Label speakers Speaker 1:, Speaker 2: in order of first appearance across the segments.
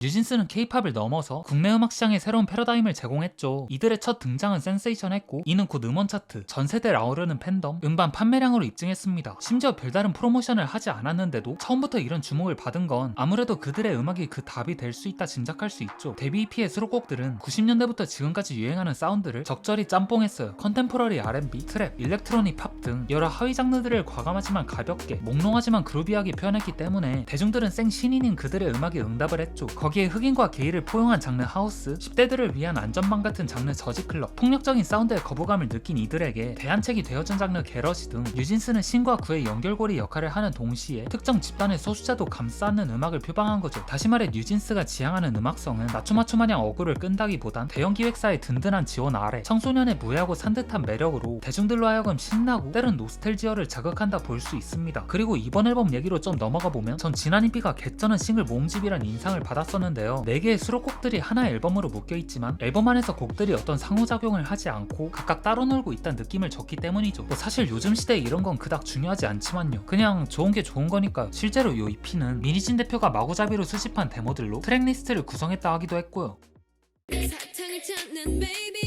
Speaker 1: 뉴진스는 K-팝을 넘어서 국내 음악 시장에 새로운 패러다임을 제공했죠. 이들의 첫 등장은 센세이션했고 이는 곧 음원 차트, 전 세대를 아우르는 팬덤, 음반 판매량으로 입증했습니다. 심지어 별다른 프로모션을 하지 않았는데도 처음부터 이런 주목을 받은 건 아무래도 그들의 음악이 그 답이 될 수 있다 짐작할 수 있죠. 데뷔 EP의 수록곡들은 90년대부터 지금까지 유행하는 사운드를 적절히 짬뽕했어요. 컨템포러리 R&B, 트랩, 일렉트로닉 팝 등 여러 하위 장르들을 과감하지만 가볍게, 몽롱하지만 그루비하게 표현했기 때문에 대중들은 생 신인인 그들의 음악에 응답을 했죠. 거기에 흑인과 게이를 포용한 장르 하우스, 10대들을 위한 안전망 같은 장르 저지클럽, 폭력적인 사운드의 거부감을 느낀 이들에게 대안책이 되어준 장르 게러시 등 뉴진스는 신과 구의 연결고리 역할을 하는 동시에 특정 집단의 소수자도 감싸는 음악을 표방한 거죠. 다시 말해 뉴진스가 지향하는 음악성은 맞춤마냥 어구를 끈다기보단 대형 기획사의 든든한 지원 아래 청소년의 무해하고 산뜻한 매력으로 대중들로 하여금 신나고 때론 노스텔지어를 자극한다 볼 수 있습니다. 그리고 이번 앨범 얘기로 좀 넘어가 보면 전 지난 EP가 개쩌는 싱글 모음집이란 인상을 받았었는데요. 4개의 수록곡들이 하나의 앨범으로 묶여있지만 앨범 안에서 곡들이 어떤 상호작용을 하지 않고 각각 따로 놀고 있다는 느낌을 줬기 때문이죠. 사실 요즘 시대에 이런 건 그닥 중요하지 않지만요. 그냥 좋은 게 좋은 거니까요. 실제로 이 EP는 미니진 대표가 마구잡이로 수집한 데모들로 트랙리스트를 구성했다 하기도 했고요.
Speaker 2: 사탕을 찾는 baby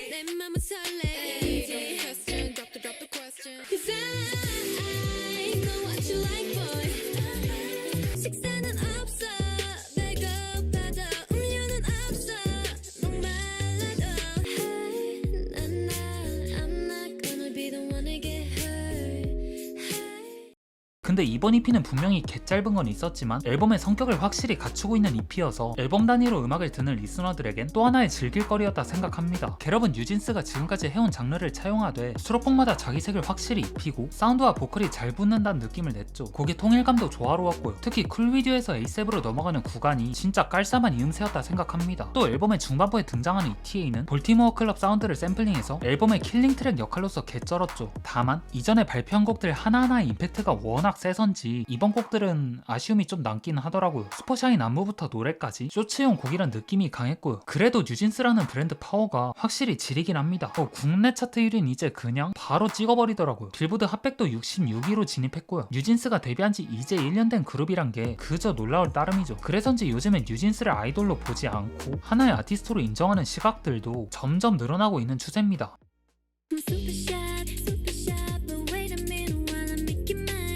Speaker 2: 내 맘은 설레 easy question drop the question 'cause I know what you like boy 식사는 없어 배고파도 음료는 없어 목말라도 Hey I'm not gonna be the one to get hurt Hey.
Speaker 1: 근데 이번 EP는 분명히 개짧은 건 있었지만 앨범의 성격을 확실히 갖추고 있는 EP여서 앨범 단위로 음악을 듣는 리스너들에겐 또 하나의 즐길거리였다 생각합니다. 갤럽은 뉴진스가 지금까지 해온 장르를 차용하되 수록곡마다 자기 색을 확실히 입히고 사운드와 보컬이 잘 붙는다는 느낌을 냈죠. 곡의 통일감도 조화로웠고요. 특히 쿨비디오에서 A7으로 넘어가는 구간이 진짜 깔쌈한 이음새였다 생각합니다. 또 앨범의 중반부에 등장하는 ETA는 볼티모어 클럽 사운드를 샘플링해서 앨범의 킬링 트랙 역할로서 개쩔었죠. 다만 이전에 발표한 곡들 하나하나의 임팩트가 워낙 세선지 이번 곡들은 아쉬움이 좀 남긴 하더라고요. 슈퍼샤인 안무부터 노래까지 쇼츠용 곡이란 느낌이 강했고요. 그래도 뉴진스라는 브랜드 파워가 확실히 지리긴 합니다. 국내 차트 1위는 이제 그냥 바로 찍어버리더라고요. 빌보드 핫백도 66위로 진입했고요. 뉴진스가 데뷔한 지 이제 1년 된 그룹이란 게 그저 놀라울 따름이죠. 그래서인지 요즘엔 뉴진스를 아이돌로 보지 않고 하나의 아티스트로 인정하는 시각들도 점점 늘어나고 있는 추세입니다.
Speaker 2: super shot but wait a minute while I make you mine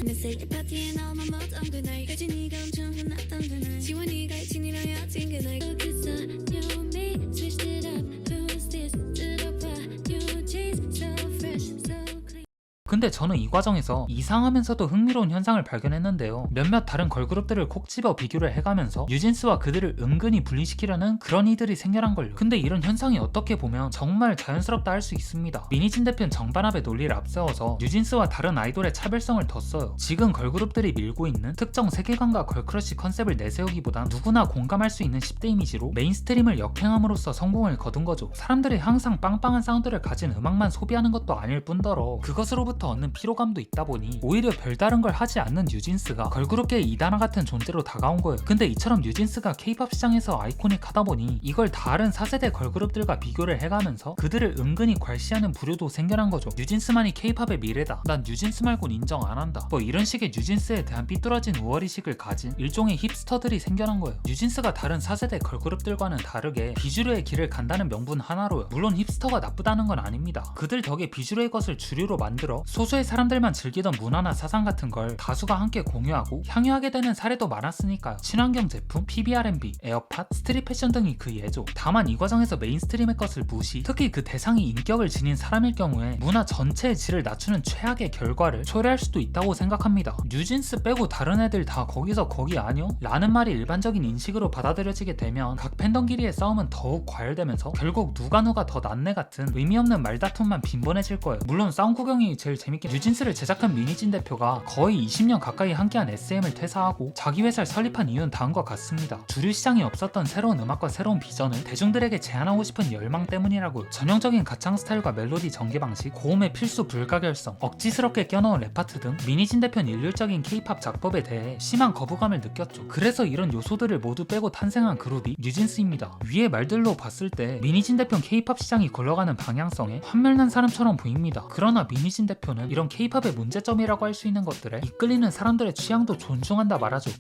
Speaker 2: 내 생일 파티에 나오면 뭐던 그날까지 네가 엄청 혼났던 그날 지원이가 이친이랑 여친 그날 그래서 you and me switched it up who's this 들어봐 new jeans so fresh so clean
Speaker 1: 근데 저는 이 과정에서 이상하면서도 흥미로운 현상을 발견했는데요. 몇몇 다른 걸그룹들을 콕 집어 비교를 해가면서 뉴진스와 그들을 은근히 분리시키려는 그런 이들이 생겨난걸요. 근데 이런 현상이 어떻게 보면 정말 자연스럽다 할 수 있습니다. 미니진 대표는 정반합의 논리를 앞세워서 뉴진스와 다른 아이돌의 차별성을 뒀어요. 지금 걸그룹들이 밀고 있는 특정 세계관과 걸크러쉬 컨셉을 내세우기보단 누구나 공감할 수 있는 10대 이미지로 메인스트림을 역행함으로써 성공을 거둔 거죠. 사람들이 항상 빵빵한 사운드를 가진 음악만 소비하는 것도 아닐 뿐더러 그것으로부터 얻는 피로감도 있다 보니 오히려 별다른 걸 하지 않는 뉴진스가 걸그룹계의 이단화 같은 존재로 다가온 거예요. 근데 이처럼 뉴진스가 K-팝 시장에서 아이코닉하다 보니 이걸 다른 4세대 걸그룹들과 비교를 해가면서 그들을 은근히 괄시하는 부류도 생겨난 거죠. 뉴진스만이 K-팝의 미래다. 난 뉴진스 말곤 인정 안 한다. 뭐 이런 식의 뉴진스에 대한 삐뚤어진 우월의식을 가진 일종의 힙스터들이 생겨난 거예요. 뉴진스가 다른 4세대 걸그룹들과는 다르게 비주류의 길을 간다는 명분 하나로요. 물론 힙스터가 나쁘다는 건 아닙니다. 그들 덕에 비주류의 것을 주류로 만들어 소수의 사람들만 즐기던 문화나 사상 같은 걸 다수가 함께 공유하고 향유하게 되는 사례도 많았으니까요. 친환경 제품, PBR&B, 에어팟, 스트릿 패션 등이 그 예죠. 다만 이 과정에서 메인스트림의 것을 무시, 특히 그 대상이 인격을 지닌 사람일 경우에 문화 전체의 질을 낮추는 최악의 결과를 초래할 수도 있다고 생각합니다. 뉴진스 빼고 다른 애들 다 거기서 거기 아니요? 라는 말이 일반적인 인식으로 받아들여지게 되면 각 팬덤끼리의 싸움은 더욱 과열되면서 결국 누가 더 낫네 같은 의미 없는 말다툼만 빈번해질 거예요. 물론 싸움 구경이 제일 재밌게 뉴진스를 제작한 미니진 대표가 거의 20년 가까이 함께한 SM을 퇴사하고 자기 회사를 설립한 이유는 다음과 같습니다. 주류 시장에 없었던 새로운 음악과 새로운 비전을 대중들에게 제안하고 싶은 열망 때문이라고요. 전형적인 가창 스타일과 멜로디 전개 방식, 고음의 필수 불가결성, 억지스럽게 껴넣은 랩파트 등 미니진 대표는 일률적인 K-팝 작법에 대해 심한 거부감을 느꼈죠. 그래서 이런 요소들을 모두 빼고 탄생한 그룹이 뉴진스입니다. 위의 말들로 봤을 때 미니진 대표는 K-팝 시장이 굴러가는 방향성에 환멸난 사람처럼 보입니다. 그러나 미니진 대표는 이런 K-팝의 문제점이라고 할 수 있는 것들에 이끌리는 사람들의 취향도 존중한다 말하죠.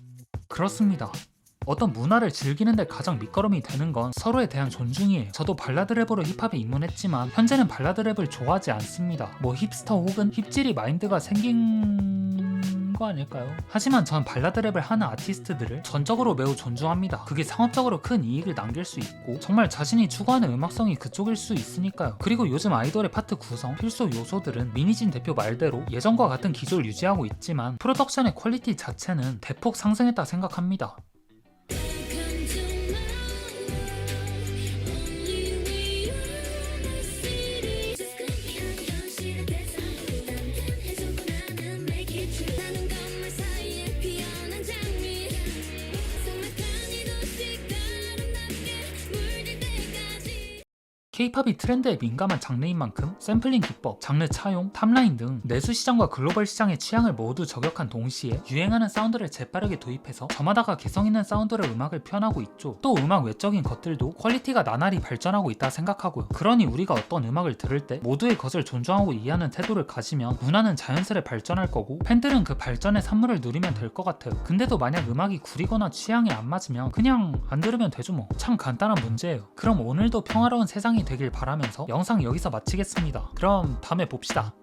Speaker 1: 그렇습니다. 어떤 문화를 즐기는데 가장 밑거름이 되는 건 서로에 대한 존중이에요. 저도 발라드 랩으로 힙합에 입문했지만 현재는 발라드 랩을 좋아하지 않습니다. 뭐 힙스터 혹은 힙질이 마인드가 생긴 거 아닐까요? 하지만 전 발라드 랩을 하는 아티스트들을 전적으로 매우 존중합니다. 그게 상업적으로 큰 이익을 남길 수 있고 정말 자신이 추구하는 음악성이 그쪽일 수 있으니까요. 그리고 요즘 아이돌의 파트 구성, 필수 요소들은 미니진 대표 말대로 예전과 같은 기조를 유지하고 있지만 프로덕션의 퀄리티 자체는 대폭 상승했다 생각합니다.
Speaker 2: Come to my world, only we are the city. Just 그냥 현실에 대해서 해주고 나는 make it true. 나는 건물 사이에 피어난 장미. 상막한 이 도시 아름답게 물들 때까지.
Speaker 1: K-팝이 트렌드에 민감한 장르인 만큼 샘플링 기법, 장르 차용, 탑라인 등 내수 시장과 글로벌 시장의 취향을 모두 저격한 동시에 유행하는 사운드를 재빠르게 도입해서 저마다가 개성 있는 사운드로 음악을 표현하고 있죠. 또 음악 외적인 것들도 퀄리티가 나날이 발전하고 있다 생각하고요. 그러니 우리가 어떤 음악을 들을 때 모두의 것을 존중하고 이해하는 태도를 가지면 문화는 자연스레 발전할 거고 팬들은 그 발전의 산물을 누리면 될 것 같아요. 근데도 만약 음악이 구리거나 취향에 안 맞으면 그냥 안 들으면 되죠 뭐. 참 간단한 문제예요. 그럼 오늘도 평화로운 세상이 되길 바라면서 영상 여기서 마치겠습니다. 그럼 다음에 봅시다.